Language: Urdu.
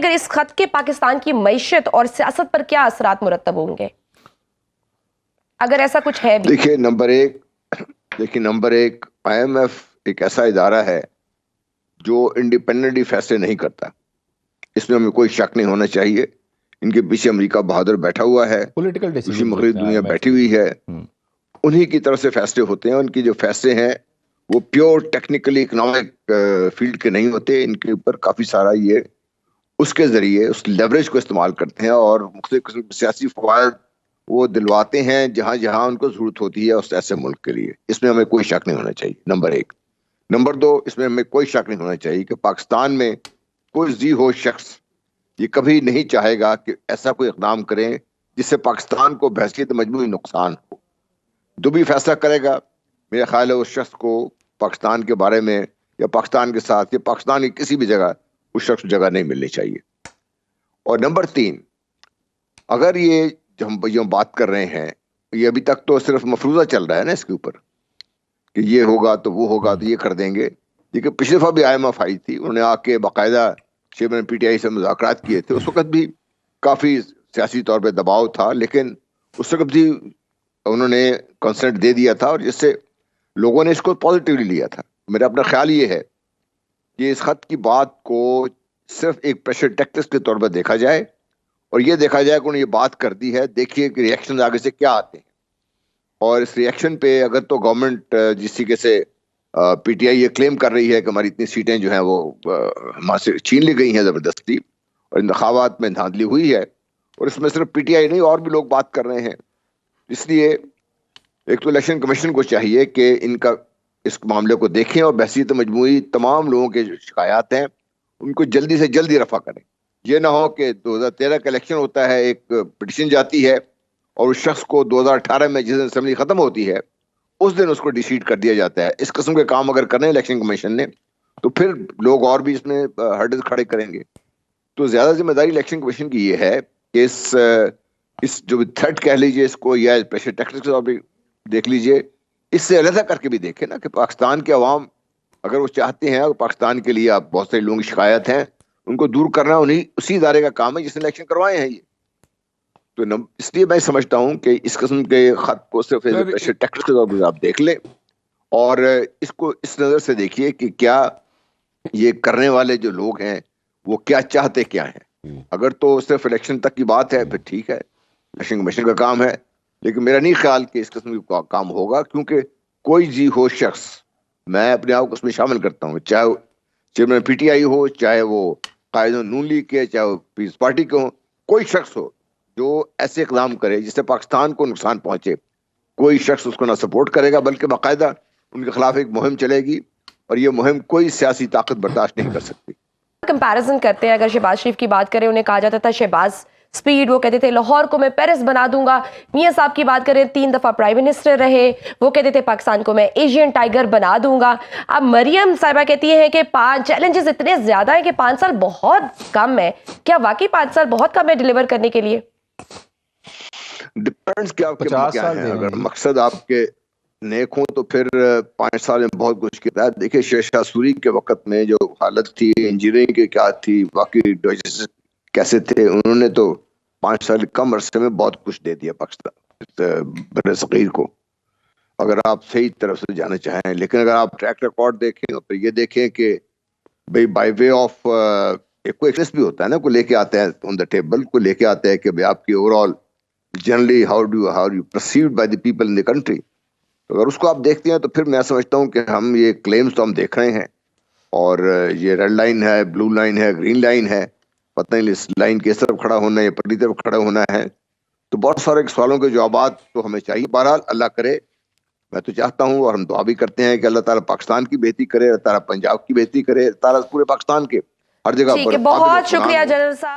اگر اس خط کے پاکستان کی معیشت اور سیاست پر کیا اثرات مرتب ہوں گے اگر ایسا کچھ ہے بھی؟ دیکھیے نمبر ایک آئی ایم ایف ایک ایسا ادارہ ہے جو انڈیپینڈنٹلی فیصلے نہیں کرتا. اس میں ہمیں کوئی شک نہیں ہونا چاہیے. ان کے پیچھے امریکہ بہادر بیٹھا ہوا ہے, دوسری مغربی دنیا بیٹھی ہوئی ہے, انہی کی طرف سے فیصلے ہوتے ہیں. ان کی جو فیصلے ہیں وہ پیور ٹیکنیکلی اکنامک فیلڈ کے نہیں ہوتے. ان کے اوپر کافی سارا یہ اس کے ذریعے اس لیوریج کو استعمال کرتے ہیں اور مختلف قسم کے سیاسی فوائد وہ دلواتے ہیں جہاں جہاں ان کو ضرورت ہوتی ہے اس ایسے ملک کے لیے. اس میں ہمیں کوئی شک نہیں ہونا چاہیے, نمبر ایک. نمبر دو, اس میں ہمیں کوئی شک نہیں ہونا چاہیے کہ پاکستان میں کوئی ذی ہو شخص یہ کبھی نہیں چاہے گا کہ ایسا کوئی اقدام کریں جس سے پاکستان کو بحثیت مجموعی نقصان ہو. جو بھی فیصلہ کرے گا میرا خیال ہے اس شخص کو پاکستان کے بارے میں یا پاکستان کے ساتھ یا پاکستان کی کسی بھی جگہ اس شخص کو جگہ نہیں ملنی چاہیے. اور نمبر تین, اگر یہ جو ہم بات کر رہے ہیں یہ ابھی تک تو صرف مفروضہ چل رہا ہے نا اس کے اوپر کہ یہ ہوگا تو وہ ہوگا تو یہ کر دیں گے. لیکن پچھلی دفعہ بھی آئی ایم ایف آئی تھی, انہوں نے آ کے باقاعدہ چیئرمین پی ٹی آئی سے مذاکرات کیے تھے. اس وقت بھی کافی سیاسی طور پہ دباؤ تھا لیکن اس وقت بھی انہوں نے کنسنٹ دے دیا تھا اور جس سے لوگوں نے اس کو پازیٹیولی لیا تھا. میرا اپنا خیال یہ ہے کہ اس خط کی بات کو صرف ایک پریشر ٹیکٹکس کے طور پر دیکھا جائے اور یہ دیکھا جائے کہ انہوں نے یہ بات کر دی ہے, دیکھیے کہ ریئیکشن آگے سے کیا آتے ہیں. اور اس ریئیکشن پہ اگر تو گورنمنٹ جس طریقے سے پی ٹی آئی یہ کلیم کر رہی ہے کہ ہماری اتنی سیٹیں جو ہیں وہ ہمارے سے چھین لی گئی ہیں زبردستی اور انتخابات میں دھاندلی ہوئی ہے, اور اس میں صرف پی ٹی آئی نہیں اور بھی لوگ بات کر رہے ہیں. اس لیے ایک تو الیکشن کمیشن کو چاہیے کہ ان کا اس معاملے کو دیکھیں اور بحثیت مجموعی تمام لوگوں کے جو شکایات ہیں ان کو جلدی سے جلدی رفع کریں. یہ نہ ہو کہ 2013 کا الیکشن ہوتا ہے, ایک پٹیشن جاتی ہے اور اس شخص کو 2018 میں جس دن اسمبلی ختم ہوتی ہے اس دن اس کو ڈیسیڈ کر دیا جاتا ہے. اس قسم کے کام اگر کرنے الیکشن کمیشن نے تو پھر لوگ اور بھی اس میں ہرڈل کھڑے کریں گے. تو زیادہ ذمہ داری الیکشن کمیشن کی یہ ہے کہ اس جو تھریٹ کہہ لیجیے اس کو یا پریشر ٹیکٹکس دیکھ لیجیے, اس سے علیحدہ کر کے بھی دیکھیں نا کہ پاکستان کے عوام اگر وہ چاہتے ہیں پاکستان کے لیے آپ بہت سے لوگوں کی شکایت ہیں ان کو دور کرنا انہیں اسی ادارے کا کام ہے جس نے الیکشن کروائے ہیں. یہ تو اس لیے میں سمجھتا ہوں کہ اس قسم کے خط کو صرف پریشر ٹیکٹکس کے طور پر آپ دیکھ لیں اور اس کو اس نظر سے دیکھیے کہ کیا یہ کرنے والے جو لوگ ہیں وہ کیا چاہتے کیا ہیں. اگر تو صرف الیکشن تک کی بات ہے پھر ٹھیک ہے, الیکشن کمیشن کا کام ہے, لیکن میرا نہیں خیال کہ اس قسم کا کام ہوگا کیونکہ کوئی ذی ہو شخص, میں اپنے آپ کو اس میں شامل کرتا ہوں, چاہے وہ چیئرمین پی ٹی آئی ہو, چاہے وہ قائد نون لیگ کے, چاہے وہ پیپلز پارٹی کے ہوں, کوئی شخص ہو جو ایسے اقدام کرے جس سے پاکستان کو نقصان پہنچے, کوئی شخص اس کو نہ سپورٹ کرے گا بلکہ باقاعدہ ان کے خلاف ایک مہم چلے گی اور یہ مہم کوئی سیاسی طاقت برداشت نہیں کر سکتی. کمپیریزن کرتے ہیں, اگر شہباز شریف کی بات کریں انہیں کہا جاتا تھا شہباز سپیڈ, وہ کہتے تھے لاہور کو میں پیرس بنا دوں گا. میاں صاحب کی بات کریں 3 دفعہ پرائم منسٹر رہے, وہ کہتے تھے پاکستان کو میں ایشین ٹائیگر بنا دوں گا. اب مریم صاحبہ کہتی ہیں کہ 5 چیلنجز اتنے زیادہ ہیں کہ 5 سال بہت کم ہے. کیا واقعی 5 سال بہت کم ہے ڈیلیور کرنے کے لیے؟ ڈیپینڈز کہ آپ کے کیا ہیں. اگر مقصد آپ کے نیک ہوں تو پھر 5 سال میں بہت کچھ کیا ہے. دیکھیے شاہ سوری کے وقت میں جو حالت تھی انجینئرنگ کی کیا تھی, باقی کیسے تھے, انہوں نے تو 5 سال کم عرصے میں بہت کچھ دے دیا پاکستان بر صغیر کو, اگر آپ صحیح طرف سے جانا چاہیں. لیکن اگر آپ ٹریک ریکارڈ دیکھیں اور پھر یہ دیکھیں کہ بھائی بائی وے آف ایک کوئی ایکسس بھی ہوتا ہے نا, کو لے کے آتے ہیں آن دا ٹیبل, کو لے کے آتے ہیں کہ بھائی آپ کی over all generally how you perceived by the people in the country. اگر اس کو آپ دیکھتے ہیں تو پھر میں سمجھتا ہوں کہ ہم یہ کلیمز تو ہم دیکھ رہے ہیں اور یہ ریڈ لائن ہے, بلو لائن ہے, گرین لائن ہے, پتہ نہیں اس لائن کی اس طرف کھڑا ہونا ہے یا پرلی طرف کھڑا ہونا ہے. تو بہت سارے سوالوں کے جوابات تو ہمیں چاہیے. بہرحال اللہ کرے, میں تو چاہتا ہوں اور ہم دعا بھی کرتے ہیں کہ اللہ تعالیٰ پاکستان کی بہتری کرے, اللہ تعالیٰ پنجاب کی بہتری کرے, اللہ تعالیٰ پورے پاکستان کے ہر جگہ پر. بہت شکریہ جنرل صاحب.